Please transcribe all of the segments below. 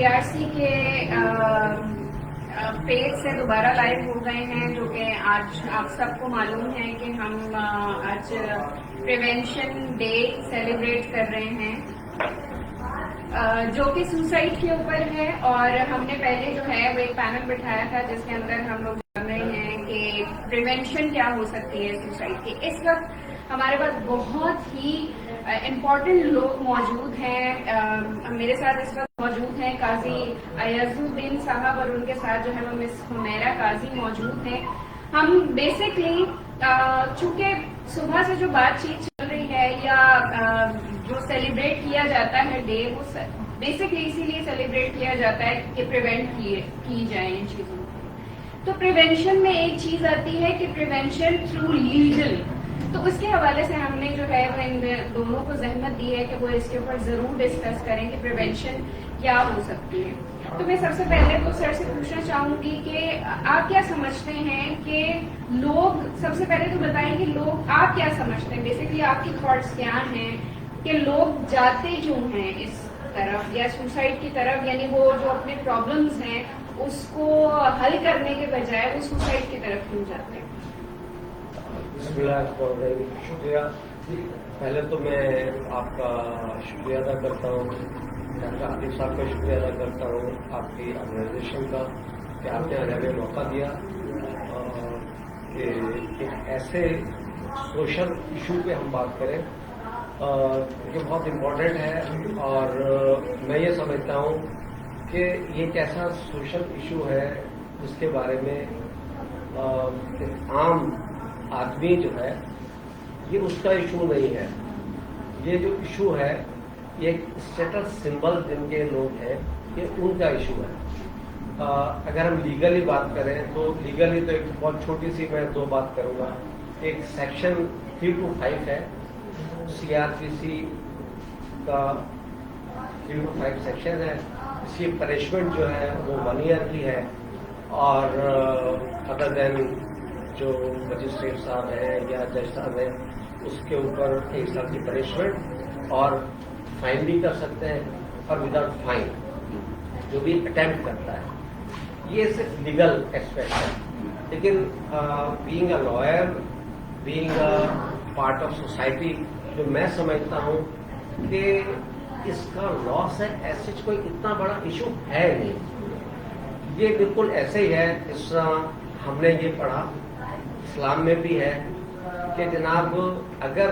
PRC کے page سے دوبارہ لائیو ہو گئے ہیں، جو کہ آج آپ سب کو معلوم ہے کہ ہم آج پریونشن ڈے سیلیبریٹ کر رہے ہیں، جو کہ سوسائڈ کے اوپر ہے. اور ہم نے پہلے جو ہے وہ ایک پینل بٹھایا تھا جس کے اندر ہم لوگ جان رہے ہیں کہ پریونشن کیا ہو سکتی ہے سوسائڈ کی. اس وقت ہمارے پاس بہت ہی امپورٹنٹ لوگ موجود ہیں. میرے ساتھ اس وقت موجود ہیں قاضی ایاز الدین صاحب، اور ان کے ساتھ جو ہے وہ مس حمیرہ قاضی موجود ہیں. ہم بیسکلی چونکہ صبح سے جو بات چیت چل رہی ہے یا جو سیلیبریٹ کیا جاتا ہے ڈے، وہ بیسکلی اسی لیے سیلیبریٹ کیا جاتا ہے کہ پریونٹ کی جائیں ان چیزوں کو. تو پریونشن میں ایک چیز آتی ہے کہ پریونشن تھرو لیگل. تو اس کے حوالے سے ہم نے جو ہے وہ ان دونوں کو زحمت دی ہے کہ وہ اس کے اوپر ضرور ڈسکس کریں کہ پریونشن کیا ہو سکتی ہے. تو میں سب سے پہلے تو سر سے پوچھنا چاہوں گی کہ آپ کیا سمجھتے ہیں کہ لوگ، سب سے پہلے تو بتائیں کہ لوگ آپ کیا سمجھتے ہیں، بیسکلی آپ کی تھاٹس کیا ہیں کہ لوگ جاتے کیوں ہیں اس طرف یا سوسائڈ کی طرف، یعنی وہ جو اپنے پرابلمز ہیں اس کو حل کرنے کے بجائے وہ سوسائڈ کی طرف کیوں جاتے ہیں؟ بسم اللہ الرحمن الرحیم. شکریہ. پہلے تو میں آپ کا شکریہ ادا کرتا ہوں، ڈاکٹر عاطف صاحب کا شکریہ ادا کرتا ہوں، آپ کی آرگنائزیشن کا کہ آپ نے ہمیں موقع دیا کہ ایک ایسے سوشل ایشو پہ ہم بات کریں جو بہت امپورٹنٹ ہے. اور میں یہ سمجھتا ہوں کہ یہ ایک ایسا سوشل ایشو ہے جس کے بارے میں عام آدمی جو ہے یہ اس کا ایشو نہیں ہے. یہ جو ایشو ہے یہ ایک اسٹیٹس سمبل جن کے لوگ ہیں یہ ان کا ایشو ہے. اگر ہم لیگلی بات کریں تو لیگلی تو ایک بہت چھوٹی سی میں دو بات کروں گا. ایک سیکشن 325 ہے CRPC کا 325 سیکشن ہے. اس کی پنشمنٹ جو ہے وہ 1 ایئر کی ہے، اور ادر دین جو مجسٹریٹ صاحب ہیں یا جج صاحب ہیں اس کے اوپر 1 سال کی پنشمنٹ اور فائن بھی کر سکتے ہیں، اور وداؤٹ فائن جو بھی اٹیمپٹ کرتا ہے. یہ صرف لیگل ایسپیکٹ ہے. لیکن being a lawyer, being a part of society, جو میں سمجھتا ہوں کہ اس کا لاس ہے ایسے کوئی اتنا بڑا ایشو ہے نہیں. یہ بالکل ایسے ہی ہے جس طرح ہم نے یہ پڑھا اسلام میں بھی ہے کہ جناب اگر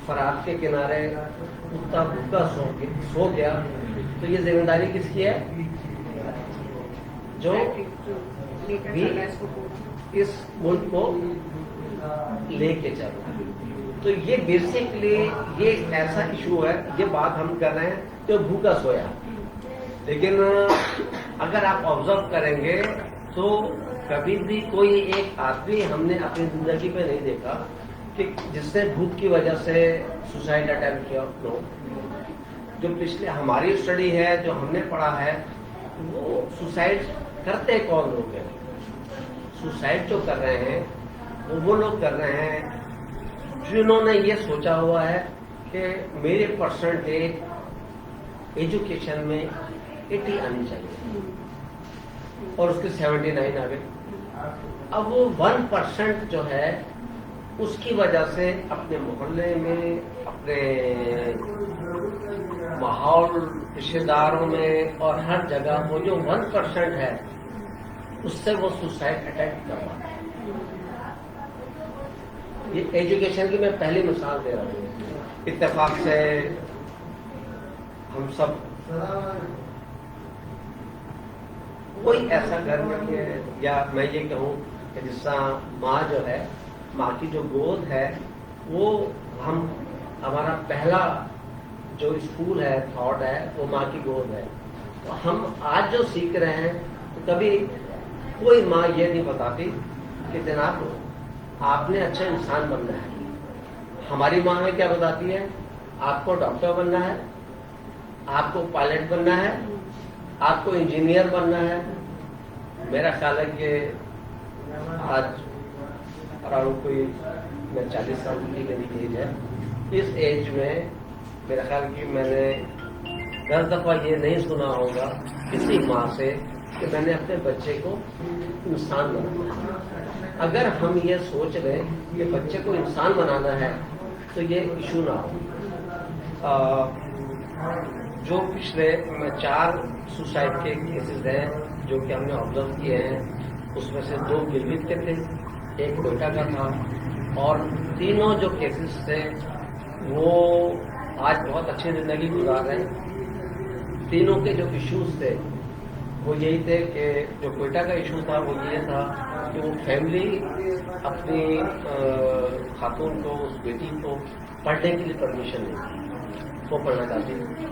فرات کے کنارے کتا بھوکا سو گیا تو یہ ذمہ داری کس کی ہے؟ جو بھی اس ملک کو لے کے چل رہا ہے. تو یہ بیسکلی یہ ایسا ایشو ہے. یہ بات ہم کر رہے ہیں جو بھوکا سویا، لیکن اگر آپ آبزرو کریں گے تو کبھی بھی کوئی ایک آدمی ہم نے اپنی زندگی پہ نہیں دیکھا کہ جس نے بھوک کی وجہ سے سوسائڈ اٹیمپٹ کیا. نو. جو پچھلے ہماری اسٹڈی ہے، جو ہم نے پڑھا ہے، وہ سوسائڈ کرتے کون لوگ ہیں؟ سوسائڈ جو کر رہے ہیں وہ لوگ کر رہے ہیں جنہوں نے یہ سوچا ہوا ہے کہ میرے پرسنٹیج ایجوکیشن میں 80 آنی چاہیے اور اس کے 79 آ گئے. اب وہ 1% جو ہے اس کی وجہ سے اپنے محلے میں، اپنے ماحول، رشتے داروں میں اور ہر جگہ وہ جو 1% ہے اس سے وہ سوسائڈ اٹیمپٹ کر رہا ہے. یہ ایجوکیشن کی میں پہلی مثال دے رہا ہوں. اتفاق سے ہم سب کوئی ایسا گھر میں، یا میں یہ کہوں کہ جس طرح ماں جو ہے، ماں کی جو گود ہے وہ ہمارا پہلا جو اسکول ہے، تھاٹ ہے، وہ ماں کی گود ہے. تو ہم آج جو سیکھ رہے ہیں تو کبھی کوئی ماں یہ نہیں بتاتی کہ جناب آپ نے اچھا انسان بننا ہے. ہماری ماں میں کیا بتاتی ہے؟ آپ کو ڈاکٹر بننا ہے، آپ کو پائلٹ بننا ہے، آپ کو انجینئر بننا ہے. میرا خیال ہے کہ آج اراؤنڈ کوئی میں 40 سال کی میری ایج ہے. اس ایج میں میرا خیال کہ میں نے 10 دفعہ یہ نہیں سنا ہوگا کسی ماں سے کہ میں نے اپنے بچے کو انسان بنانا ہے. اگر ہم یہ سوچ رہے کہ بچے کو انسان بنانا ہے تو یہ ایشو نہ ہو. جو پچھلے 4 سوسائڈ کے کیسز ہیں جو کہ ہم نے آبزرو کیے ہیں، اس میں سے 2 گلگت کے تھے، 1 کوئٹہ کا تھا، اور تینوں جو کیسز تھے وہ آج بہت اچھی زندگی گزار رہے ہیں. تینوں کے جو ایشوز تھے وہ یہی تھے کہ جو کوئٹہ کا ایشو تھا وہ یہ تھا کہ وہ فیملی اپنی خاتون کو، اس بیٹی کو پڑھنے کے لیے پرمیشن نہیں تھی. وہ پڑھنا چاہتی تھی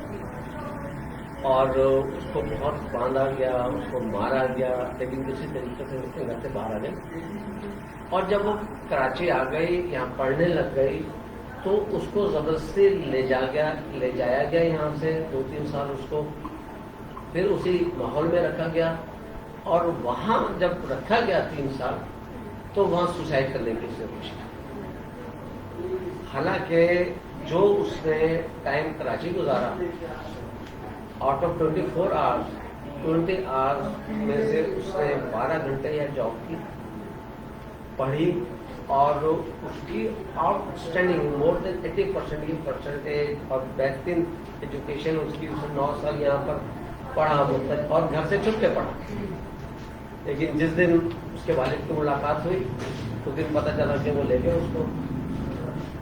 اور اس کو بہت باندھا گیا، اس کو مارا گیا، لیکن کسی طریقے سے اس کے گھر سے باہر آ گئے. اور جب وہ کراچی آ گئی، یہاں پڑھنے لگ گئی، تو اس کو زبردستی لے جایا گیا یہاں سے. 2-3 سال اس کو پھر اسی ماحول میں رکھا گیا، اور وہاں جب رکھا گیا 3 سال تو وہاں سوسائڈ کرنے کی کوشش کی. حالانکہ جو اس نے ٹائم کراچی گزارا، آؤٹ آف 24 آورس 20 آورس میں سے اس نے 12 گھنٹے یا جاب کی، پڑھی، اور اس کی آؤٹ اسٹینڈنگ مور دین 80% کی پرسنٹیج اور بہترین ایجوکیشن اس کی. اس نے 9 سال یہاں پر پڑھا مختلف، اور گھر سے چھپ کے پڑھا. لیکن جس دن اس کے والد کی ملاقات ہوئی اس دن پتہ چلا کہ وہ لے گئے اس کو.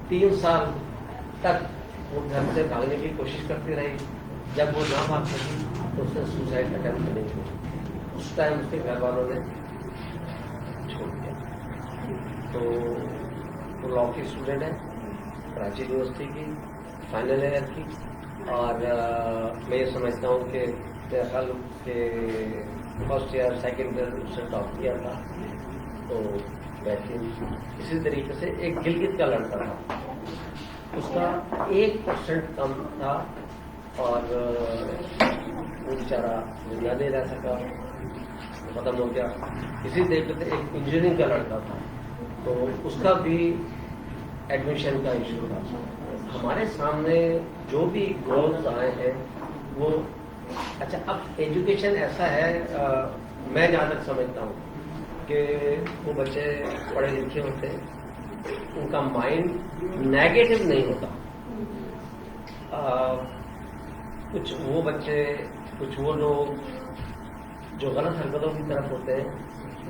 3 سال تک وہ گھر سے بھاگنے کی کوشش کرتی رہی. جب وہ نہ بھاگ سکی تو اس نے سوسائڈ اٹیمپٹ کرنے کی. اس ٹائم اس کے گھر والوں نے چھوڑ دیا. تو وہ لاء کی اسٹوڈنٹ ہے، کراچی یونیورسٹی کی فائنل ایئر کی، اور میں یہ سمجھتا ہوں کہ میرے خیال کہ فرسٹ ایئر سیکنڈ ایئر اس نے ٹاپ کیا تھا. تو بہترین. اسی طریقے سے ایک گلگت کا لڑکا تھا، اس کا 1% کم تھا، اور وہ بیچارہ زندہ نہیں رہ سکا، ختم ہو گیا. اسی طریقے سے ایک انجینئرنگ کا لڑکا تھا، تو اس کا بھی ایڈمیشن کا ایشو تھا. ہمارے سامنے جو بھی گولز آئے ہیں وہ اچھا. اب ایجوکیشن ایسا ہے، میں جہاں تک سمجھتا ہوں کہ وہ بچے پڑھے لکھے ہوتے ہیں، ان کا مائنڈ نیگیٹو نہیں ہوتا. کچھ وہ بچے، کچھ وہ لوگ جو غلط حرکتوں کی طرف ہوتے ہیں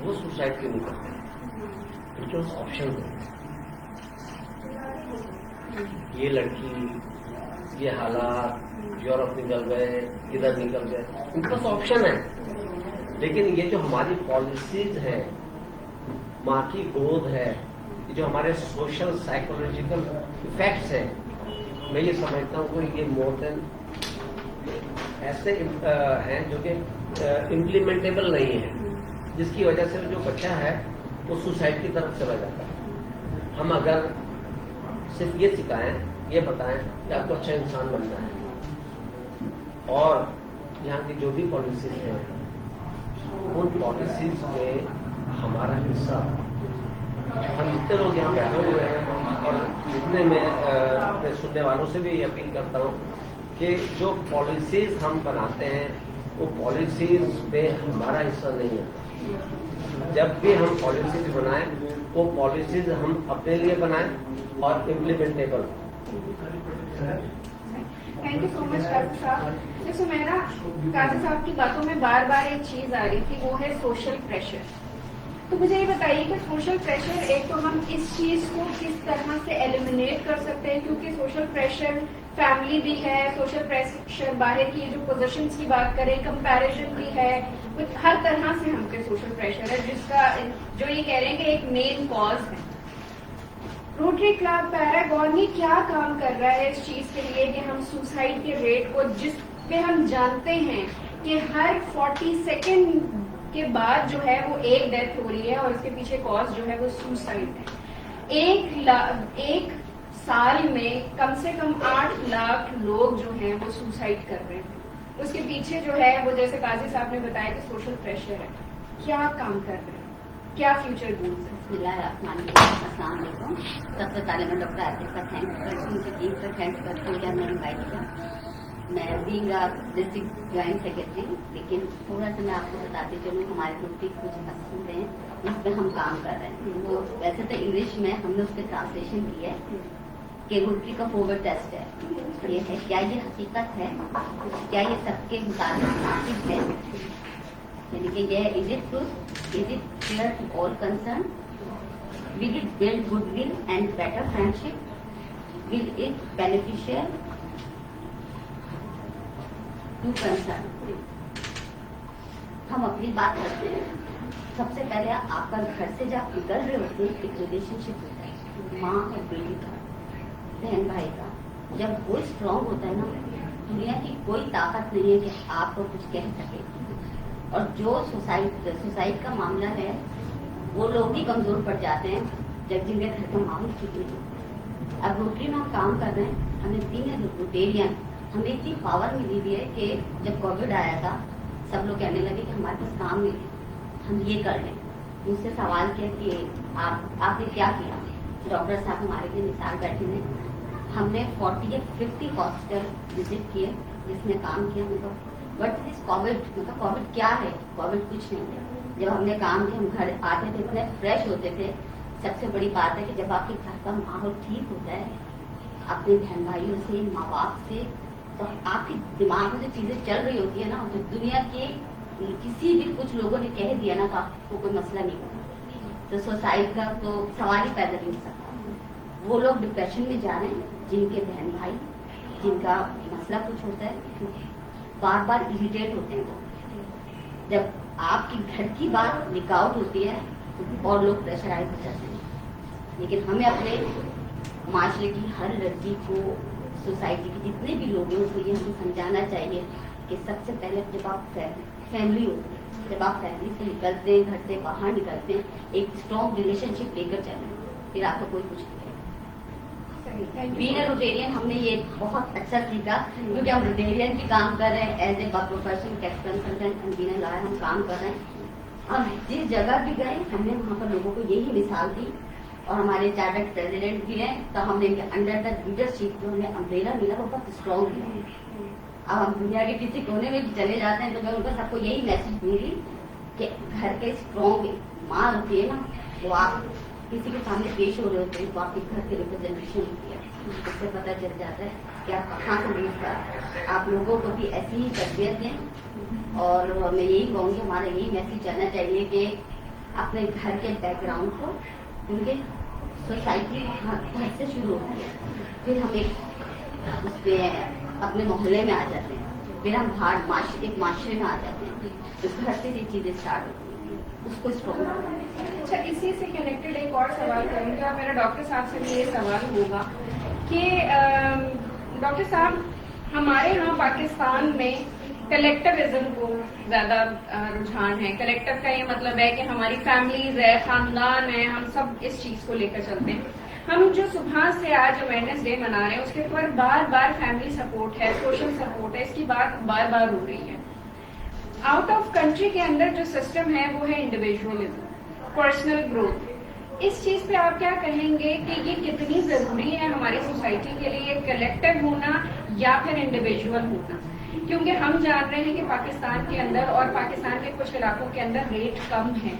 وہ سوسائڈ کیوں نہیں کرتے؟ ان کے پاس آپشن ہوتے ہیں. یہ لڑکی، یہ حالات، یورپ نکل گئے، ادھر نکل گئے، ان کے پاس آپشن ہے. لیکن یہ جو ہماری پالیسیز ہیں، ماں کی گود ہے، یہ جو ہمارے سوشل سائیکولوجیکل افیکٹس ہیں، میں یہ سمجھتا ہوں کہ یہ مور دین ایسے ہیں جو کہ امپلیمنٹیبل نہیں ہے، جس کی وجہ سے جو بچہ ہے وہ سوسائڈ کی طرف چلا جاتا ہے. ہم اگر صرف یہ سکھائیں، یہ بتائیں کہ آپ کو اچھا انسان بننا ہے، اور یہاں کی جو بھی پالیسیز ہیں ان پالیسیز میں ہمارا حصہ، ہم جتنے لوگ یہاں بیٹھے ہوئے ہیں اور جتنے میں اپنے سننے والوں سے بھی یہ اپیل کرتا ہوں کہ جو پالیسیز ہم بناتے ہیں وہ پالیسیز میں ہمارا حصہ نہیں ہے. جب بھی ہم پالیسیز بنائیں وہ پالیسیز ہم اپنے لیے بنائیں اور امپلیمنٹیبل. تھینک یو سو مچ قاضی صاحب. جیسے میرا قاضی صاحب کی باتوں میں بار بار ایک چیز آ رہی تھی، وہ ہے سوشل پریشر. تو مجھے یہ بتائیے کہ سوشل پریشر ایک تو ہم اس چیز کو کس طرح سے ایلیمنیٹ کر سکتے ہیں، کیونکہ سوشل پریشر فیملی بھی ہے، سوشل پریشر باہر کی جو پوزیشنز کی بات کریں، کمپیریزن بھی ہے، ہر طرح سے ہم پہ سوشل پریشر ہے، جس کا جو یہ کہہ رہے ہیں کہ ایک مین کاز ہے. روٹری کلب پیراگون یہ کیا کام کر رہا ہے اس چیز کے لیے کہ ہم سوسائڈ کے ریٹ کو، جس پہ ہم جانتے ہیں کہ ہر 40 سیکنڈ کے بعد جو ہے وہ ایک ڈیتھ ہو رہی ہے اور اس کے پیچھے کاز جو ہے وہ سوسائڈ ہے. ایک سال میں کم سے کم 8 لاکھ لوگ جو ہیں وہ سوسائڈ کر رہے ہیں. اس کے پیچھے جو ہے وہ جیسے قاضی صاحب نے بتایا کہ سوشل پریشر ہے. کیا کام کر رہے ہیں، کیا فیوچر گولز ہیں؟ بسم اللہ الرحمن الرحیم. السلام علیکم. سب سے پہلے میں ڈاکٹر عاطف کا تھینکس کرتی ہوں، ٹیم کا تھینکس کرتی ہوں کہ ہم نے انوائٹ کیا. میں بینگ ڈسٹرکٹ جوائنٹ سیکرٹری، لیکن تھوڑا سا میں آپ کو بتاتی چلوں ہمارے گروپ کی کچھ اصول ہیں جس پہ ہم کام کر رہے ہیں. وہ ویسے تو انگلش میں ہم نے اس کے ٹرانسلیشن کی ہے کہ روٹری کا فورورڈ ٹیسٹ ہے. یہ ہے کیا یہ حقیقت ہے، کیا یہ سب کے مطابق مناسب ہے، یعنی کہ یہ is it truth, is it clear to all concern, will it build good will and better friendship, will it beneficial to concern. ہم اپنی بات کرتے ہیں. سب سے پہلے آپ کا گھر سے جب نکل رہے ہوتے ہیں ایک ریلیشن شپ ہوتا ہے ماں اور بیٹی کا، بہن بھائی کا. جب وہ اسٹرانگ ہوتا ہے نا، دنیا کی کوئی طاقت نہیں ہے کہ آپ کو کچھ کہہ سکے. اور جو سوسائٹ کا معاملہ ہے وہ لوگ بھی کمزور پڑ جاتے ہیں جب جن کے گھر کا معاملہ ٹھیک نہیں ہوتا. اب روٹری میں ہم کام کر رہے ہیں، ہمیں دین ہے روٹیرین، ہمیں اتنی پاور ملی ہوئی ہے کہ جب کووڈ آیا تھا سب لوگ کہنے لگے کہ ہمارے پاس کام نہیں ہے، ہم یہ کر لیں. مجھ سے سوال کیا کہ آپ نے کیا کیا؟ ڈاکٹر صاحب ہمارے لیے مثال بیٹھے ہیں. ہم نے 40 یا 50 ہاسپٹل وزٹ کیے جس میں کام کیا. بٹ اس کووڈ مطلب کووڈ کیا ہے؟ کووڈ کچھ نہیں ہے. جب ہم نے کام کیا ہم گھر آتے تھے اتنے فریش ہوتے تھے. سب سے بڑی بات ہے کہ جب آپ کے گھر کا ماحول ٹھیک ہوتا ہے اپنے بہن بھائیوں سے، ماں باپ سے، تو آپ کے دماغ میں جو چیزیں چل رہی ہوتی ہیں نا، جو دنیا کے کسی بھی کچھ لوگوں نے کہہ دیا نا کہ وہ کوئی مسئلہ نہیں ہوتا، تو سوسائٹ کا تو سوال ہی پیدا نہیں ہو سکتا. وہ لوگ ڈپریشن میں جا رہے ہیں جن کے بہن بھائی جن کا مسئلہ کچھ ہوتا ہے بار بار اریٹیٹ ہوتے ہیں. جب آپ کی گھر کی بات لیک آؤٹ ہوتی ہے اور لوگ پریشرائز ہو جاتے ہیں. لیکن ہمیں اپنے معاشرے کی ہر لڑکی کو، سوسائٹی کے جتنے بھی لوگ ہیں اس کو یہ ہمیں سمجھانا چاہیے کہ سب سے پہلے جب آپ فیملی ہوتی ہے، جب آپ فیملی سے نکلتے ہیں، گھر سے باہر نکلتے ہیں، ایک اسٹرانگ ریلیشن شپ لے کر چلیں، پھر آپ کو کوئی کچھ نہیں. بینگ اے روٹیرین ہم نے یہ بہت اچھا سیکھا کیونکہ ہم روٹیرین بھی کام کر رہے ہیں as a professional tax consultant and been a lawyer ہم کام کر رہے ہیں. ہم جس جگہ بھی گئے ہم نے وہاں پر لوگوں کو یہی مثال دی. اور ہمارے چارٹرڈ پریزیڈنٹ بھی ہیں تو ہم نے انڈر دا لیڈرشپ جو ہمیں امبریلا ملا وہ بہت اسٹرانگ ملا. اب ہم دنیا کے کسی کونے میں بھی چلے جاتے ہیں تو میں ان کو سب کو یہی میسج دوں گی کہ گھر کے اسٹرانگ ماں ہوتی ہے نا، وہ آپ کسی کے سامنے پیش ہو رہے ہوتے ہیں تو آپ کے گھر کے ریپرزینٹیشن ہوتی ہے. اس سے پتہ چل جاتا ہے کہ آپ کہاں سے لیڈ کر. آپ لوگوں کو بھی ایسی ہی تربیت دیں. اور میں یہی کہوں گی ہمارا یہی میسج چلنا چاہیے کہ اپنے گھر کے بیک گراؤنڈ کو، کیونکہ سوسائٹی گھر سے شروع ہوتی ہے، پھر ہم ایک اس پہ اپنے محلے میں آ جاتے ہیں، پھر ہم باہر ایک معاشرے میں آ جاتے ہیں. تو گھر سے یہ چیزیں اسٹارٹ ہوتی ہیں، اس کو اسٹرانگ. اچھا، اسی سے کنیکٹڈ ایک اور سوال کروں گا. میرا ڈاکٹر صاحب سے بھی یہ سوال ہوگا کہ ڈاکٹر صاحب ہمارے یہاں پاکستان میں کلیکٹیوزم کو زیادہ رجحان ہے. کلیکٹیو کا یہ مطلب ہے کہ ہماری فیملیز ہے، خاندان ہے، ہم سب اس چیز کو لے کر چلتے ہیں. ہم جو صبح سے آج اویئرنیس ڈے منا رہے ہیں اس کے اوپر بار بار فیملی سپورٹ ہے، سوشل سپورٹ ہے، اس کی بات بار بار ہو رہی ہے. آؤٹ آف کنٹری کے اندر جو سسٹم ہے وہ ہے انڈیویجولزم، پرسنل گروتھ. اس چیز پہ آپ کیا کہیں گے کہ یہ کتنی ضروری ہے ہماری سوسائٹی کے لیے، کلیکٹیو ہونا یا پھر انڈیویجول ہونا؟ کیونکہ ہم جان رہے ہیں کہ پاکستان کے اندر اور پاکستان کے کچھ علاقوں کے اندر ریٹ کم ہے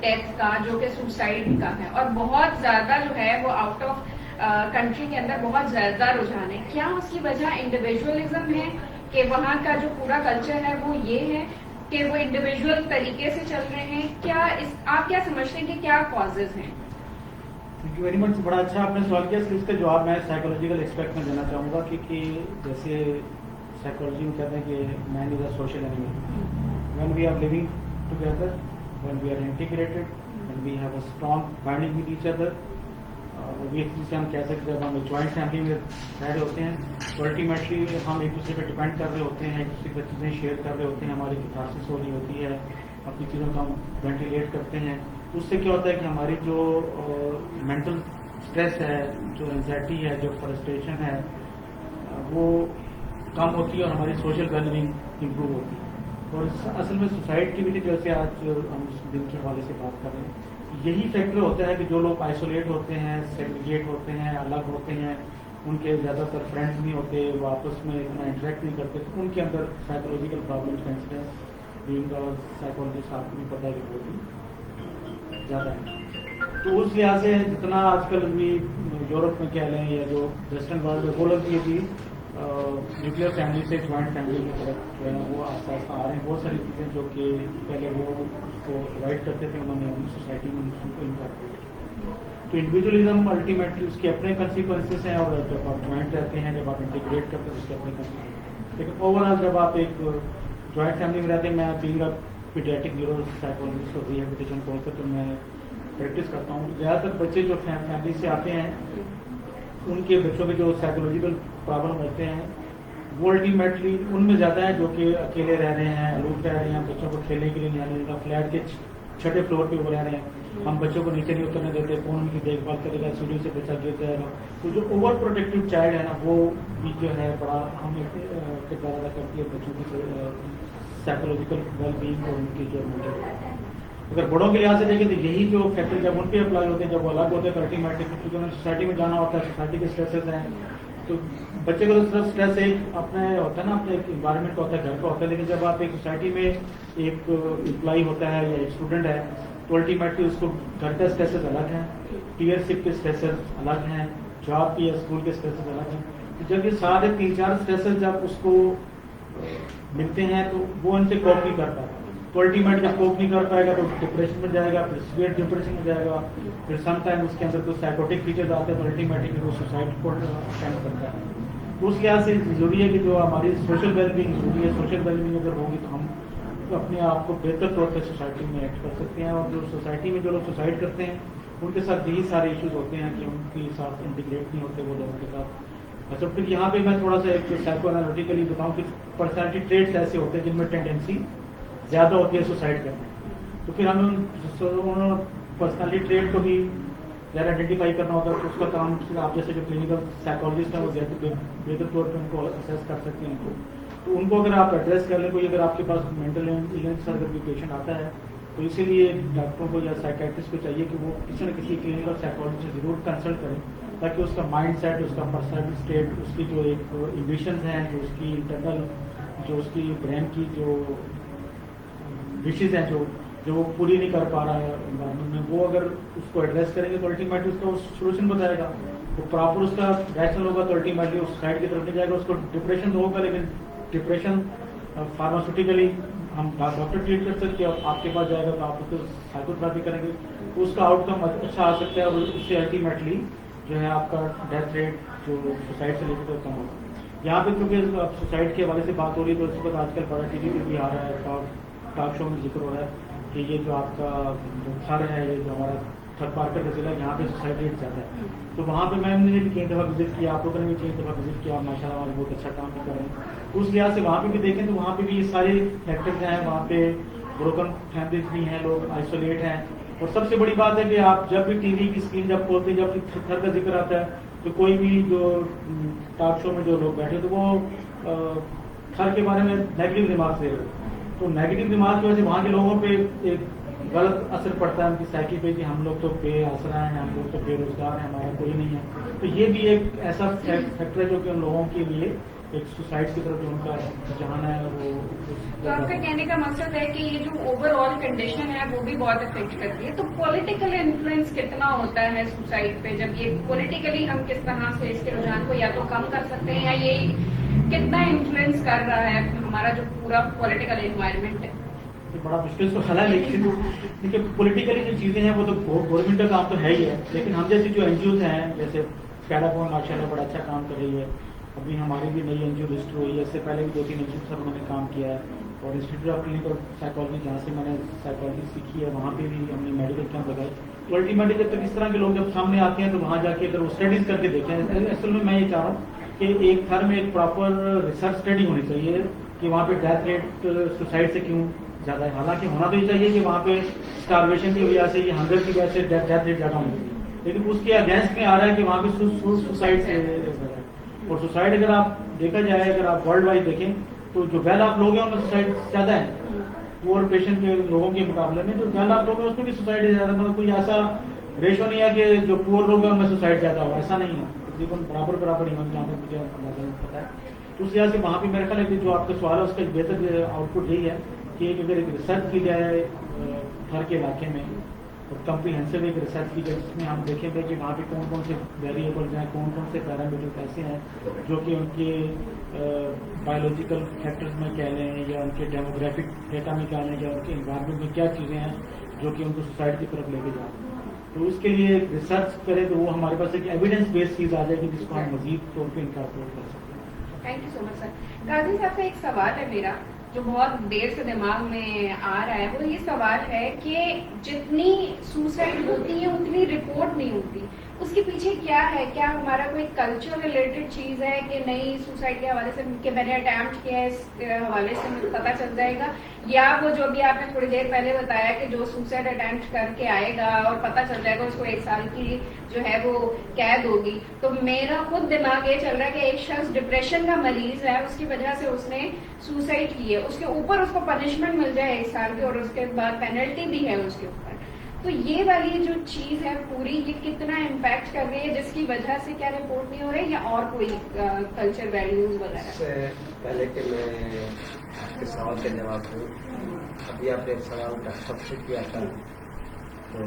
ڈیتھ کا، جو کہ سوسائڈ کا ہے، اور بہت زیادہ جو ہے وہ آؤٹ آف کنٹری کے اندر بہت زیادہ رجحان ہے. کیا اس کی وجہ انڈیویجولزم ہے کہ وہاں کا جو پورا کلچر ہے وہ یہ ہے کہ وہ انڈیویجول طریقے سے چل رہے ہیں؟ کیا آپ کیا سمجھتے ہیں کہ کیا کازز ہیں؟ Thank you very much. بڑا اچھا آپ نے سوال کیا. اس کا جواب میں سائیکولوجیکل ایسپیکٹ میں دینا چاہوں گا کہ جیسے سائیکولوجی میں کہتے ہیں کہ man is a social animal. When we are living together, when we are integrated, when we have a strong binding with each other, یہ چیز سے ہم کہہ سکتے ہیں جب ہم ایک جوائنٹ فیملی میں رہ رہے ہوتے ہیں تو الٹیمیٹلی ہم ایک دوسرے پہ ڈپینڈ کر رہے ہوتے ہیں، ایک دوسرے پہ چیزیں شیئر کر رہے ہوتے ہیں، ہماری کتھارسس ہو رہی ہوتی ہے، اپنی چیزوں کو ہم وینٹیلیٹ کرتے ہیں. اس سے کیا ہوتا ہے کہ ہماری جو مینٹل اسٹریس ہے، جو انزائٹی ہے، جو فرسٹریشن ہے، وہ کم ہوتی ہے اور ہماری سوشل ویلبینگ امپروو ہوتی ہے. اور اصل میں سوسائڈ کی بھی جیسے آج ہم اس دن کے حوالے سے بات کر رہے ہیں، یہی فیکٹر ہوتا ہے کہ جو لوگ آئسولیٹ ہوتے ہیں، سیگریگیٹ ہوتے ہیں، الگ ہوتے ہیں، उनके ज़्यादातर फ्रेंड्स नहीं होते, वो आपस में इतना इंटरेक्ट नहीं करते, तो उनके अंदर साइकोलॉजिकल प्रॉब्लम्स का इंसिडेंस बीइंग अ साइकोलॉजिस्ट आपको भी पता है कि बहुत ही ज़्यादा है। तो उस लिहाज से जितना आजकल भी यूरोप में कह लें या जो वेस्टर्न वर्ल्ड में वो लोग भी न्यूक्लियर फैमिली से ज्वाइंट फैमिली की तरफ जो है वो आस्ता आस्ता आ रहे हैं। बहुत सारी चीज़ें जो कि पहले वो उसको अवॉइड करते थे, उन्होंने अपनी सोसाइटी में उसको इनकॉर्पोरेट किया। तो इंडिविजुअलिज्म अल्टीमेटली उसके अपने कंसिक्वेंसेस हैं, और जब आप ज्वाइंट रहते हैं, जब आप इंटीग्रेट करते हैं उसके अपने कंसिक्वेंसेस। लेकिन ओवरऑल जब आप एक ज्वाइंट फैमिली में रहते हैं, मैं being a paediatric neuro psychologist और रिहेबिलिटेशन कोर्स तो मैं प्रैक्टिस करता हूँ। ज़्यादातर बच्चे जो फैमिली से आते हैं, उनके बच्चों के जो साइकोलॉजिकल प्रॉब्लम होते हैं वो अल्टीमेटली उनमें ज़्यादा है जो कि अकेले रह रहे हैं, अलूट रह रहे हैं, बच्चों को खेलने के लिए नहीं आने देता, फ्लैट के छठे फ्लोर पे वो रह रहे हैं, हम बच्चों को नीचे नहीं उतरने देते, कौन उनकी देखभाल करेगा, सीढ़ी से बच्चा गिर जाएगा। तो जो ओवर प्रोटेक्टिव चाइल्ड है ना, वो भी जो है बड़ा हम किरदार अदा करती है बच्चों की साइकोलॉजिकल वेलबींग और उनकी जो मेंटल। अगर बड़ों के लिहाज से देखें तो यही जो फैक्टर जब उन पर अप्लाई होते हैं, जब वो अलग होते हैं तो अल्टीमेटली क्योंकि उन्हें सोसाइटी में जाना होता है, सोसाइटी के स्ट्रेसेस हैं, तो बच्चे को तो सिर्फ स्ट्रेस एक अपने होता है ना, अपने एक इन्वायरमेंट का होता है, घर का होता है। लेकिन जब आप एक सोसाइटी में एक एम्प्लॉई होता है या एक स्टूडेंट है, तो अल्टीमेटली उसको घर का स्ट्रेसेस अलग हैं, टीयरशिप के स्ट्रेसेस अलग हैं, जॉब की या स्कूल के स्ट्रेसेस अलग हैं। तो जब ये सारे 3-4 स्ट्रेसेस जब उसको मिलते हैं तो वो उनसे कोप नहीं कर पाता, तो अल्टीमेटली कोप नहीं कर पाएगा तो डिप्रेशन में जाएगा, फिर सीवियर डिप्रेशन में जाएगा, फिर समटाइम उसके अंदर तो साइकोटिक फीचर्स आते हैं, तो अल्टीमेटली वो सुसाइड को अटेम्प्ट करता है। तो उस लिहाज से जरूरी है कि जो हमारी सोशल वेलबींग जरूरी है, सोशल वेलबींग अगर होगी तो हम अपने आप को बेहतर तौर पर सोसाइटी में एक्ट कर सकते हैं। और जो सोसाइटी में जो लोग सुसाइड करते हैं उनके साथ यही सारे इश्यूज होते हैं कि उनके साथ इंटीग्रेट नहीं होते वो लोगों के साथ। अच्छा, फिर यहाँ पे मैं थोड़ा सा एक साइको एनालिटिकली बताऊँ कि पर्सनैलिटी ट्रेट्स ऐसे होते हैं जिनमें टेंडेंसी ज़्यादा होती है सुसाइड करने की। तो फिर हमें उन पर्सनैलिटी ट्रेट को भी ज़्यादा आइडेंटिफाई करना होता है। तो उसका काम आप जैसे जो क्लिनिकल साइकोलॉजिस्ट हैं वो बेहतर तौर पर उनको असेस कर सकते हैं उनको। तो उनको अगर आप एड्रेस कर लें, कोई अगर आपके पास मेंटल इलनेस अगर कोई पेशेंट आता है तो इसीलिए डॉक्टरों को या साइकेट्रिस्ट को चाहिए कि वो किसी न किसी क्लिनिकल साइकोलॉजिस्ट से ज़रूर कंसल्ट करें, ताकि उसका माइंड सेट, उसका पर्सनैलिटी स्टेट, उसकी जो एक इम्बिशंस हैं, जो उसकी इंटरनल जो उसकी ब्रेन की जो विशेज़ हैं जो वो पूरी नहीं कर पा रहा है एनवायरमेंट में, वो अगर उसको एड्रेस करेंगे तो अल्टीमेटली उसका सोल्यूशन बताएगा, वो प्रॉपर उसका रैशनल होगा, तो अल्टीमेटली उस साइड की तरफ नहीं जाएगा। उसको डिप्रेशन तो होगा, लेकिन डिप्रेशन फार्मास्यूटिकली हम डॉक्टर ट्रीट कर सकते हैं, आपके पास जाएगा तो आप उसको साइकोथेरेपी करेंगे तो उसका आउटकम अच्छा आ सकता है, और उससे अल्टीमेटली जो है आपका डेथ रेट जो सुसाइड से लेकर कम होगा। यहाँ पे क्योंकि सुसाइड के हवाले से बात हो रही है तो इस वक्त आजकल बड़ा टीवी पे भी आ रहा है, टॉक शो में जिक्र हो रहा है कि ये जो आपका जो घर है, ये जो हमारा थर्ड पार्कर का जिला है, यहाँ पे सुसाइड रेट ज़्यादा है। तो वहाँ पे मैंने भी कई दफ़ा विजिट किया, आप लोगों ने भी कई दफ़ा विजिट किया, माशाल्लाह बहुत अच्छा काम भी कर रहे हैं। उस लिहाज से वहाँ पे भी देखें तो वहाँ पे भी ये सारे फैक्टर्स हैं, वहाँ पे ब्रोकन फैमिलीज भी हैं, लोग आइसोलेट हैं। और सबसे बड़ी बात है कि आप जब भी टीवी की स्क्रीन जब खोलते, जब घर का जिक्र आता है तो कोई भी जो टॉक शो में जो लोग बैठे तो वो घर के बारे में नेगेटिव दिमाग से, तो नेगेटिव दिमाग की वजह से वहाँ के लोगों पे एक गलत असर पड़ता है उनकी साइकी पे कि हम लोग तो बेआसरा हैं, हम लोग तो बेरोजगार हैं, हमारा कोई नहीं है। तो ये भी एक ऐसा फैक्टर है जो कि उन लोगों के लिए एक सुसाइड की तरफ जो उनका रुझान है वो। तो आपका कहने का मकसद है कि ये जो ओवरऑल कंडीशन है वो भी बहुत इफेक्ट करती है। तो पॉलिटिकल इन्फ्लुएंस कितना होता है सुसाइड पे? जब ये पॉलिटिकली हम किस तरह से इसके रुझान को या तो कम कर सकते हैं, या ये कितना इन्फ्लुएंस कर रहा है हमारा जो पूरा पॉलिटिकल एनवायरनमेंट है? बड़ा मुश्किल तो हल है, लेकिन देखिए पॉलिटिकली जो चीज़ें हैं वो तो गवर्नमेंट का काम तो है ही है, लेकिन हम जैसे जो एनजीओ हैं, जैसे पैराफोन माशाल्लाह बड़ा अच्छा काम कर रही है, अभी हमारी भी नई एनजीओ रजिस्टर हुई है, इससे पहले भी 2-3 एनजीओ सर उन्होंने काम किया है, और इंस्टीट्यूट ऑफ क्लिनिकल साइकोलॉजी जहाँ से मैंने साइकोलॉजी सीखी है वहाँ पे भी हमने मेडिकल कैंप लगाए। तो अल्टीमेटली जब तक इस तरह के लोग जब सामने आते हैं तो वहाँ जाके अगर वो स्टडीज करके देखें, असल में मैं ये चाह रहा हूँ कि एक घर में एक प्रॉपर रिसर्च स्टडी होनी चाहिए कि वहाँ पे डेथ रेट सुसाइड से क्यों ज़्यादा है। हालांकि होना तो ये चाहिए कि वहाँ पे स्टारवेशन की वजह से, ये हंगर की वजह से डेथ रेट ज़्यादा होनी चाहिए, लेकिन उसके अगेंस्ट में आ रहा है कि वहाँ पे सुसाइड से, और सुसाइड अगर आप देखा जाए, अगर आप वर्ल्ड वाइड देखें तो जो वेल ऑफ लोग हैं उनमें सुसाइड ज़्यादा है, पुअर पेशेंट के लोगों के मुकाबले में जो वेल ऑफ लोग हैं उसमें भी सुसाइड ज़्यादा, मतलब कोई ऐसा रेशो नहीं है कि जो पुअर लोग हैं उनमें सुसाइड ज़्यादा हो, ऐसा नहीं है। तकरीबन बराबर इमाम जहाँ तक मुझे अंदाजा पता है। तो उस लिहाज से वहाँ भी मेरे ख्याल है जो आपका सवाल है उसका एक बेहतर आउटपुट यही है कि अगर एक रिसर्च की जाए घर के इलाके में और कम्प्रीहेंसिव एक रिसर्च की जाए जिसमें हम देखेंगे कि वहाँ पे कौन कौन से वेरिएबल्स हैं, कौन कौन से पैरामीटर्स ऐसे हैं जो कि उनके बायोलॉजिकल फैक्टर्स में कह लें या उनके डेमोग्राफिक डेटा में कह लें या उनके इन्वायरमेंट में क्या चीज़ें हैं जो कि उनको सोसाइटी की तरफ लेके जाएं। तो उसके लिए रिसर्च करें तो वो हमारे पास एक एविडेंस बेस्ड चीज़ आ जाएगी जिसको हम मजीद तौर पर इनकॉर्पोरेट कर सकते हैं। Thank you so much sir. काजी साहब का एक सवाल है मेरा जो बहुत देर से दिमाग में आ रहा है, वो ये सवाल है कि जितनी सुसाइड होती है उतनी रिपोर्ट नहीं होती, उसके पीछे क्या है? क्या हमारा कोई कल्चर रिलेटेड चीज है कि नहीं सुसाइड के हवाले से कि मैंने अटेम्प्ट किया है इस हवाले से मुझे पता चल जाएगा, या वो जो भी आपने थोड़ी देर पहले बताया कि जो सुसाइड अटेम्प्ट करके आएगा और पता चल जाएगा उसको 1 साल की जो है वो कैद होगी। तो मेरा खुद दिमाग ये चल रहा है कि एक शख्स डिप्रेशन का मरीज है, उसकी वजह से उसने सुसाइड की है, उसके ऊपर उसको पनिशमेंट मिल जाए 1 साल की और उसके बाद पेनल्टी भी है उसके ऊपर। तो ये वाली जो चीज है पूरी, ये कितना इम्पैक्ट कर रही है जिसकी वजह से क्या रिपोर्ट नहीं हो रही, या और कोई कल्चर वैल्यूज वगैरह? इससे पहले कि मैं आपके सवाल का जवाब दूँ, अभी आपने एक सवाल का सबसे किया था तो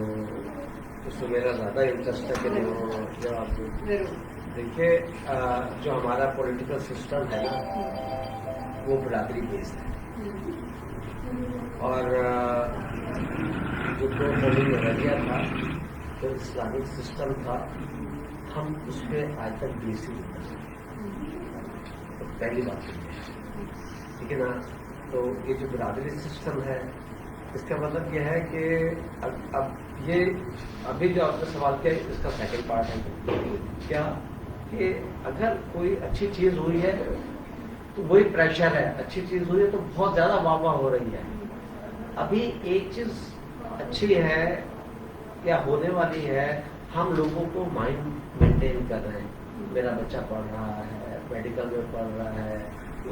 उसमें मेरा ज़्यादा इंटरेस्ट है कि नहीं वो जवाब दूँ। जरूर। देखिए जो हमारा पॉलिटिकल सिस्टम है ना वो बिरादरी बेस्ड है, और जो दो कौमी नजरिया था जो इस्लामिक सिस्टम था हम उस पर आज तक बेस ही नहीं कर सकते। तो पहली बात ठीक है ना। तो ये जो बिरादरी सिस्टम है इसका मतलब यह है कि अब ये अभी जो आपने सवाल किया इसका सेकंड पार्ट है क्या कि अगर कोई अच्छी चीज हुई है तो वही प्रेशर है, अच्छी चीज हुई है तो बहुत ज्यादा वाह हो रही है। अभी एक चीज अच्छी है या होने वाली है, हम लोगों को माइंड मेंटेन कर रहे हैं। मेरा बच्चा पढ़ रहा है, मेडिकल में पढ़ रहा है,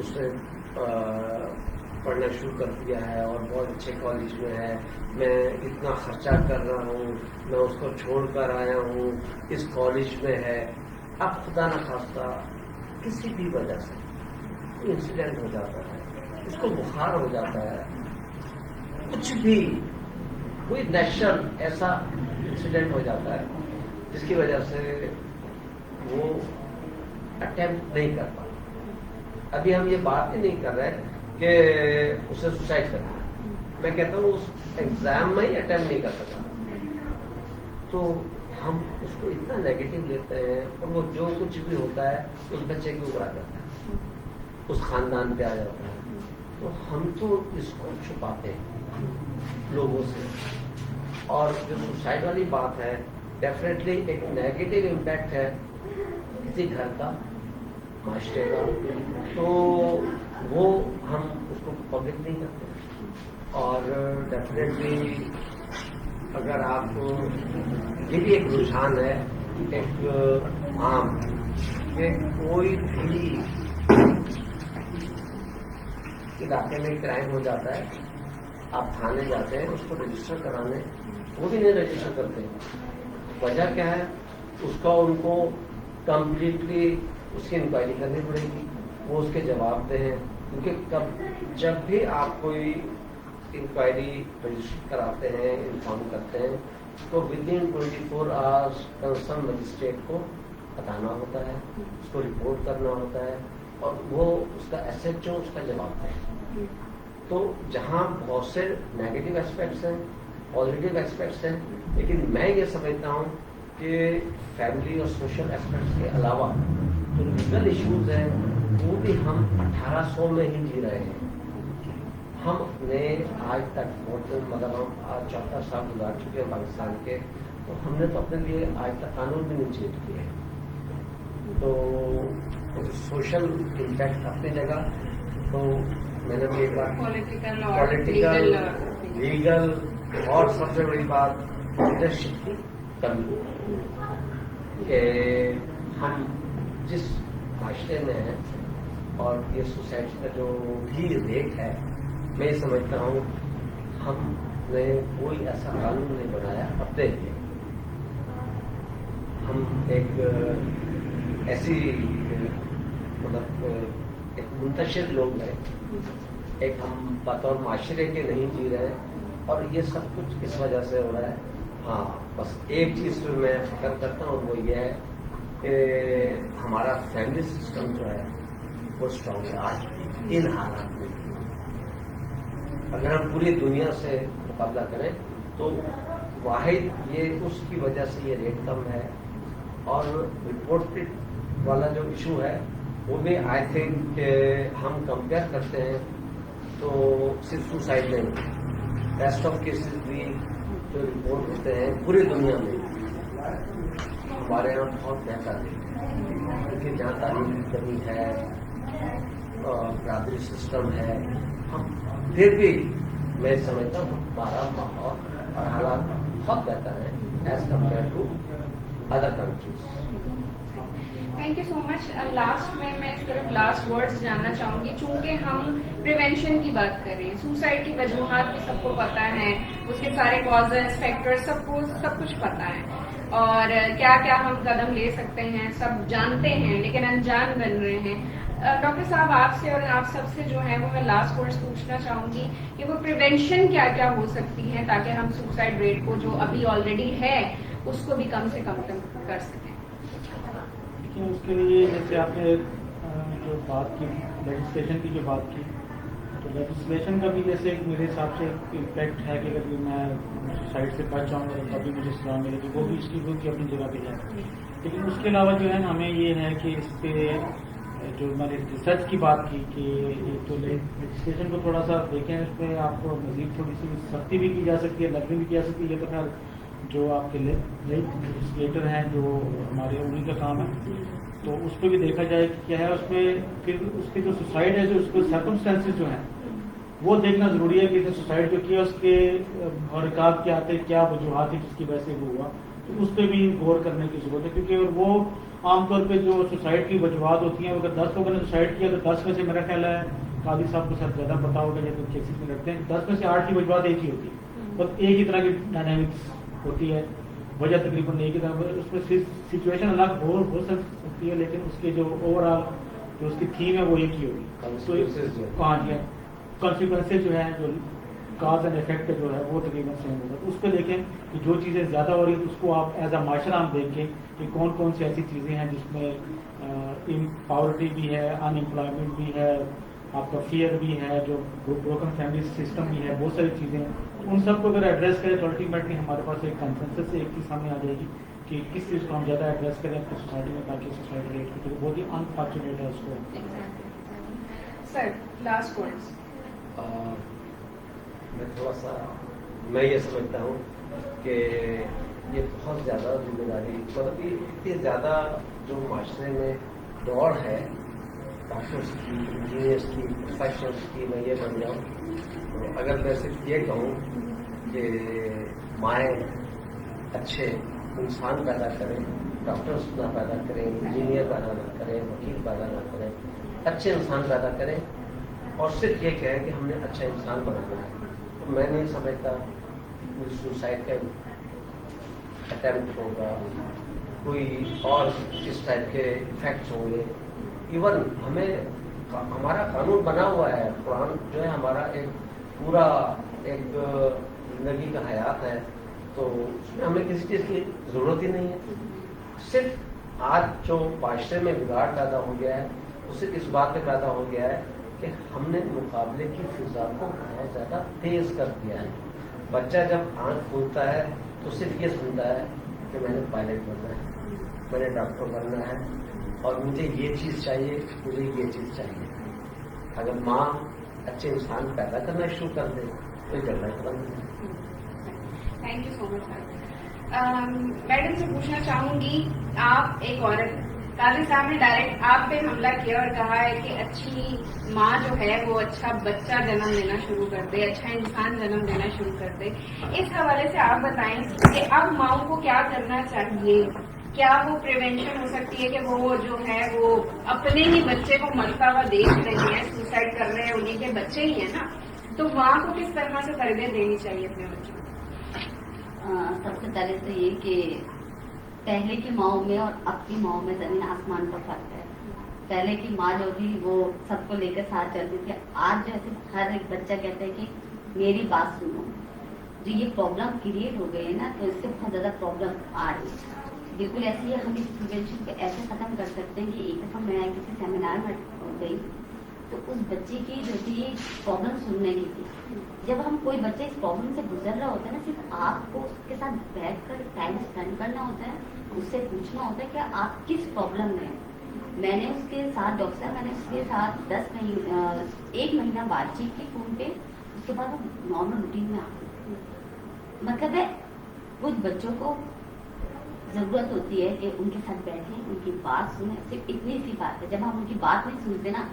उसने पढ़ना शुरू कर दिया है और बहुत अच्छे कॉलेज में है, मैं इतना खर्चा कर रहा हूँ, मैं उसको छोड़ कर आया हूँ, इस कॉलेज में है। अब खुदा न खास्ता किसी भी वजह से कोई इंसिडेंट हो जाता है, उसको बुखार हो जाता है, कुछ भी कोई नेचुरल ऐसा इंसिडेंट हो जाता है जिसकी वजह से वो अटेम्प्ट नहीं कर पाता। अभी हम ये बात ही नहीं कर रहे कि उसे सुसाइड करना है, मैं कहता हूँ उस एग्जाम में ही अटेम्प्ट नहीं कर सका तो हम उसको इतना नेगेटिव लेते हैं और वो जो कुछ भी होता है उस बच्चे के ऊपर आ जाता है, उस खानदान पे आ जाता है। तो हम तो इसको छुपाते हैं लोगों से। और जो सुसाइड वाली बात है डेफिनेटली एक नेगेटिव इम्पैक्ट है किसी घर का, मास्टर का, तो वो हम उसको पब्लिक नहीं करते। और डेफिनेटली अगर आप ये भी एक रुझान है एक आम कि कोई भी इलाके में क्राइम हो जाता है, आप थाने जाते हैं उसको रजिस्टर कराने, वो भी नहीं रजिस्टर करते। वजह क्या है? उसका उनको कंप्लीटली उसकी इंक्वायरी करनी पड़ेगी, वो उसके जवाब दें। क्योंकि जब भी आप कोई इंक्वायरी रजिस्टर कराते हैं, इन्फॉर्म करते हैं, तो with in 24 hours concern magistrate को बताना होता है, उसको रिपोर्ट करना होता है और वो उसका SHO उसका जवाब है। तो जहाँ बहुत से नेगेटिव एस्पेक्ट्स हैं, पॉजिटिव एस्पेक्ट्स हैं, लेकिन मैं ये समझता हूँ कि फैमिली और सोशल एस्पेक्ट्स के अलावा जो लीगल इश्यूज हैं वो भी हम 1800 में ही जी रहे हैं। हमने आज तक मतलब हम आज 74 साल गुजार चुके हैं पाकिस्तान के, तो हमने तो अपने लिए आज तक कानून भी नहीं चेंज किए। तो सोशल इम्पैक्ट अपनी जगह, तो मैंने भी एक बार पॉलिटिकल लीगल और सबसे बड़ी बात लीडरशिप की कमी कि हम जिस माशरे में हैं और ये सोसाइटी का जो भी रेट है, मैं समझता हूँ हमने कोई ऐसा कानून नहीं बनाया अपने लिए। हम एक ऐसी मतलब एक मुंतशिर लोग हैं, एक हम बतौर माशरे के नहीं जी रहे हैं, और ये सब कुछ इस वजह से हो रहा है। हाँ, बस एक चीज़ पे मैं फिक्र करता हूँ, वो ये है कि हमारा फैमिली सिस्टम जो है वो स्ट्रांग है आज इन हालात में। अगर हम पूरी दुनिया से मुकाबला करें तो वाहिद ये उसकी वजह से ये रेट कम है, और रिपोर्टेड वाला जो इशू है वो भी आई थिंक हम कंपेयर करते हैं तो सिर्फ सुसाइड नहीं, रेस्ट ऑफ केसेस भी जो रिपोर्ट होते हैं पूरी दुनिया में हमारे यहाँ बहुत बेहतर है, क्योंकि जहाँ तालीम की कमी है, बरादरी सिस्टम है, हम फिर भी मैं समझता हूँ हमारा माहौल और हालात बहुत बेहतर है as compare to other countries. Thank you so much. Last में मैं सिर्फ लास्ट वर्ड्स जानना चाहूंगी, चूंकि हम प्रिवेंशन की बात कर रहे हैं, सुसाइड की वजूहात भी सबको पता है, उसके सारे कॉजेस फैक्टर्स सबको सब कुछ पता है, और क्या क्या हम कदम ले सकते हैं सब जानते हैं, लेकिन अनजान बन रहे हैं। डॉक्टर साहब, आपसे और आप सबसे जो है वो मैं लास्ट वर्ड्स पूछना चाहूंगी कि वो प्रिवेंशन क्या क्या हो सकती है ताकि हम सुसाइड रेट को जो अभी ऑलरेडी है उसको भी कम से कम कर सकें। लेकिन उसके लिए जैसे आपने जो बात की लेजिस्लेशन की जो बात की, तो लेजिस्लेशन का भी जैसे मेरे हिसाब से इम्पैक्ट है कि अगर मैं सुसाइड से बच जाऊँगा तो कभी मुझे सजा मिलेगी, वो भी इसकी की अपनी जगह पे है। लेकिन उसके अलावा जो है हमें ये है कि इस पर जो मैंने रिसर्च की बात की कि एक तो लेजिस्लेशन को थोड़ा सा देखें, उस पर आपको मजीद थोड़ी सी सख्ती भी की जा सकती है, नरमी भी की जा सकती है। ये तो खैर जो आपके लेजिस्लेटर हैं जो हमारे उन्हीं का काम है, तो उस पर भी देखा जाए कि क्या है उसमें, फिर उसके जो सुसाइड है जो उसके सर्कमस्टेंसेस जो हैं वो देखना जरूरी है कि इसने सुसाइड जो किया उसके हरकत क्या थे, क्या वजूहत थी जिसकी वजह से वो हुआ, तो उस पर भी गौर करने की जरूरत है। क्योंकि वो आमतौर पे जो सुसाइड की वजूहत होती हैं, अगर 10 लोगों ने सुसाइड किया तो 10 में से मेरा ख्याल है कादी साहब को शायद ज्यादा पता होगा जब केसेस में रखते हैं, 10 में से 8 की वजूहत एक ही होती है, बस एक ही तरह की डायनामिक्स होती है, वजह तकरीबन एक ही तरह, उसमें सिचुएशन अलग हो सकती है, लेकिन उसके जो ओवरऑल जो उसकी थीम है वो एक ही होगी। तो कॉन्सिक्वेंसेज जो है, जो काज एंड इफेक्ट जो है वो तकरीबन सेम होगा। उस पर देखें कि जो चीज़ें ज़्यादा हो रही है उसको आप एज अ माशरा हम देखें कि कौन कौन सी ऐसी चीज़ें हैं जिसमें इनपावरिटी भी है, अनएम्प्लॉयमेंट भी है, आपका फियर भी है, जो ब्रोकन फैमिली सिस्टम भी है, बहुत सारी चीज़ें हैं। उन सबको अगर एड्रेस करें तो अल्टीमेटली हमारे पास एक कंसेंसस से एक चीज़ सामने आ जाएगी कि किस चीज़ को हम ज़्यादा एड्रेस करें अपनी सोसाइटी में, ताकि सोसाइटी रेट की बहुत ही अनफॉर्चुनेट है उसको। Sir, last words. मैं थोड़ा सा मैं ये समझता हूँ कि ये बहुत ज़्यादा जिम्मेदारी, मतलब इतनी ज़्यादा जो माशरे में दौड़ है डॉक्टर्स की, इंजीनियर्स की, प्रोफेशनल्स की, मैं ये बन जाऊँ, तो अगर मैं सिर्फ ये कहूँ कि माएँ अच्छे इंसान पैदा करें, डॉक्टर्स ना पैदा करें, इंजीनियर पैदा ना करें, वकील पैदा ना करें, अच्छे इंसान पैदा करें, और सिर्फ ये कहें कि हमने अच्छा इंसान बनाना है, तो मैं नहीं समझता कोई सुसाइड का अटेम्प्ट होगा, कोई और इस टाइप के इफेक्ट्स होंगे। इवन हमारा कानून बना हुआ है, कुरान जो है हमारा एक पूरा एक जिंदगी का हयात है, तो उसमें हमें किसी चीज़ की जरूरत ही नहीं है। सिर्फ आज जो माशरे में बिगाड़ पैदा हो गया है वो सिर्फ इस बात पे पैदा हो गया है कि हमने मुकाबले की फिजा को बहुत ज़्यादा तेज कर दिया है। बच्चा जब आंख खोलता है तो सिर्फ ये सुनता है कि मैंने पायलट बनना है, मैंने डॉक्टर बनना है, और मुझे ये चीज़ चाहिए, मुझे ये चीज़ चाहिए। अगर माँ अच्छे इंसान पैदा करना शुरू कर दे तो झगड़ा खत्म हो जाए। Thank you so much sir. Madam से पूछना चाहूंगी, आप एक औरत, काजी साहब ने डायरेक्ट आप पे हमला किया और कहा है कि अच्छी माँ जो है वो अच्छा बच्चा जन्म देना शुरू कर दे, अच्छा इंसान जन्म देना शुरू कर दे। इस हवाले से आप बताएं कि अब माँओं को क्या करना चाहिए, क्या वो प्रिवेंशन हो सकती है कि वो जो है वो अपने ही बच्चे को मरता हुआ देख रही है, सुसाइड कर रहे हैं, उन्हीं के बच्चे ही है ना, तो माँ को किस तरह से तरबियत देनी चाहिए अपने बच्चों को? सबसे पहले तो ये कि पहले की माओ में और अब की माओ में जमीन आसमान का फर्क है। पहले की माँ जो थी वो सबको लेकर साथ चलती थी, आज जैसे हर एक बच्चा कहता है कि मेरी बात सुनो। जो ये प्रॉब्लम क्रिएट हो गई है ना, तो इससे बहुत ज्यादा प्रॉब्लम आ रही है। बिल्कुल ऐसे ही हम इस प्रिवेंशन को ऐसे खत्म कर सकते हैं कि एक दफा मैं किसी सेमिनार में गई तो उस बच्चे की जो थी प्रॉब्लम सुनने की थी। जब हम कोई बच्चे इस प्रॉब्लम से गुजर रहा होता है ना, सिर्फ आपको उसके साथ बैठकर टाइम स्पेंड करना होता है, उससे पूछना होता है कि आप किस प्रॉब्लम में हैं। मैंने उसके साथ डॉक्टर मैंने उसके साथ 1 महीना बातचीत की फोन पे, उसके बाद वो नॉर्मल रूटीन में आ गई। मतलब है कुछ बच्चों को जरूरत होती है कि उनके साथ बैठें, उनकी बात सुने। सिर्फ इतनी सी बात है, जब हम उनकी बात नहीं सुनते ना,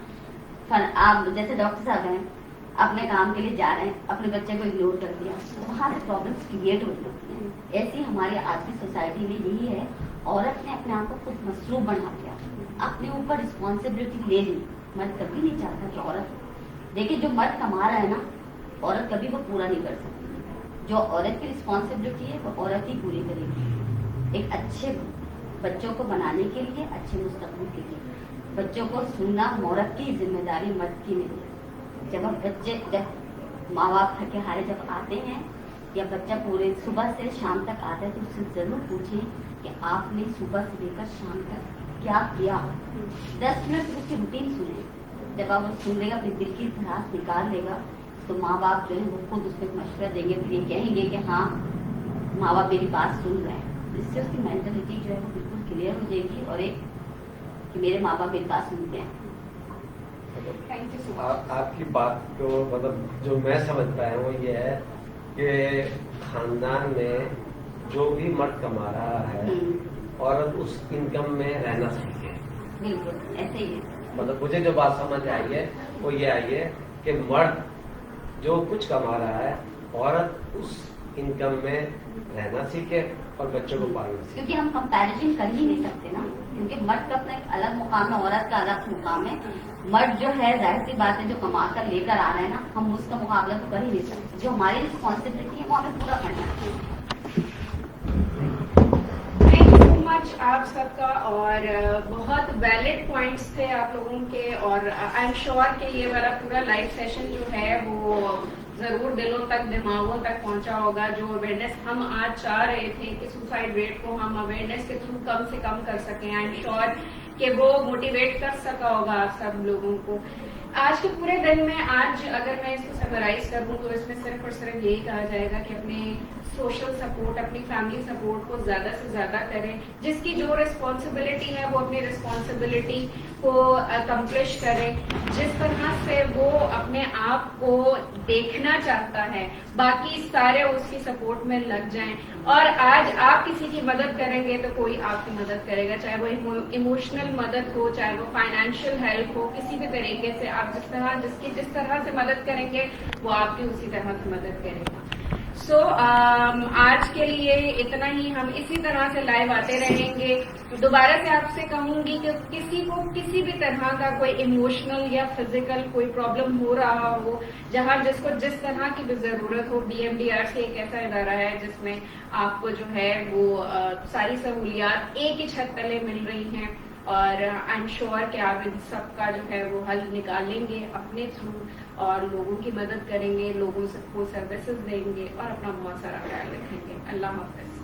आप जैसे डॉक्टर साहब हैं, अपने काम के लिए जा रहे हैं, अपने बच्चे को इग्नोर कर दिया, तो वहाँ से प्रॉब्लम्स क्रिएट हो सकती हैं। ऐसी हमारी आज की सोसाइटी में यही है, औरत ने अपने आप को खुद मसरूफ बना लिया, अपने ऊपर रिस्पॉन्सिबिलिटी ले ली। मर्द कभी नहीं चाहता कि औरत, देखिए जो मर्द कमा रहा है ना, औरत कभी वो पूरा नहीं कर सकती। जो औरत की रिस्पॉन्सिबिलिटी है वो औरत ही पूरी करेगी। एक अच्छे बच्चों को बनाने के लिए, अच्छे मुस्तकबिल के लिए बच्चों को सुनना औरत की जिम्मेदारी, मर्द की नहीं। जब माँ बाप थके हारे जब आते हैं या बच्चा पूरे सुबह से शाम तक आता है, तो उससे जरूर पूछें कि आपने सुबह से लेकर शाम तक क्या किया। 10 मिनट उसकी रूटीन सुने। जब आप सुन लेगा, अपने दिल की भड़ास निकाल लेगा, तो माँ बाप जो है वो खुद उसको मशवरा देंगे, फिर ये कहेंगे कि हाँ माँ बाप मेरी बात सुन रहे हैं। इससे उसकी मेंटलिटी जो है वो बिल्कुल क्लियर हो जाएगी, और एक कि मेरे माँ बाप मेरी बात सुनते हैं। Thank you so much. आपकी बात को मतलब जो मैं समझ पाया वो ये है कि खानदान में जो भी मर्द कमा रहा है, औरत उस इनकम में रहना सीखे। बिल्कुल ऐसे ही है। मतलब मुझे जो बात समझ आई है वो ये आई है कि मर्द जो कुछ कमा रहा है, औरत उस इनकम में रहना सीखे और बच्चों को पालना सीखे। क्योंकि हम कंपैरिजन कर ही नहीं सकते ना, क्योंकि मर्द का अपना एक अलग मुकाम है, औरत का अलग मुकाम है। मर्द जो है जाहिर सी बात है जो कमा कर लेकर आ रहा है ना, हम उसका मुकाबला तो कर ही नहीं सकते। जो हमारी रिस्पॉन्सिबिलिटी है वो हमें पूरा करना है। थैंक यू सो मच आप सबका, और बहुत वैलिड पॉइंट्स थे आप लोगों के, और आई एम श्योर कि ये वाला पूरा लाइव सेशन जो है वो जरूर दिलों तक, दिमागों तक पहुंचा होगा। जो अवेयरनेस हम आज चाह रहे थे कि सुसाइड रेट को हम अवेयरनेस के थ्रू कम से कम कर सकें, आई एम श्योर कि वो मोटिवेट कर सका होगा आप सब लोगों को। आज के पूरे दिन में, आज अगर मैं इसको समराइज करूं तो इसमें सिर्फ और सिर्फ यही कहा जाएगा कि अपने सोशल सपोर्ट, अपनी फैमिली सपोर्ट को ज्यादा से ज्यादा करें। जिसकी जो रिस्पॉन्सिबिलिटी है वो अपनी रिस्पॉन्सिबिलिटी को अकम्प्लिश करें। जिस तरह से वो अपने आप को देखना चाहता है, बाकी सारे उसकी सपोर्ट में लग जाएं। और आज आप किसी की मदद करेंगे तो कोई आपकी मदद करेगा, चाहे वो इमोशनल मदद हो, चाहे वो फाइनेंशियल हेल्प हो, किसी भी तरीके से आप जिस तरह से मदद करेंगे वो आपकी उसी तरह की मदद करेगा। सो आज के लिए इतना ही। हम इसी तरह से लाइव आते रहेंगे। दोबारा से आपसे कहूंगी कि किसी को किसी भी तरह का कोई इमोशनल या फिजिकल कोई प्रॉब्लम हो रहा हो, जहां जिसको जिस तरह की भी जरूरत हो, BMDRC एक ऐसा इदारा है जिसमें आपको जो है वो सारी सहूलियात एक ही छत तले मिल रही हैं, और आई एम श्योर कि आप इन सबका जो है वो हल निकालेंगे अपने थ्रू, और लोगों की मदद करेंगे, लोगों को सर्विसेज देंगे और अपना बहुत सारा ख्याल रखेंगे। अल्लाह हाफ़िज़।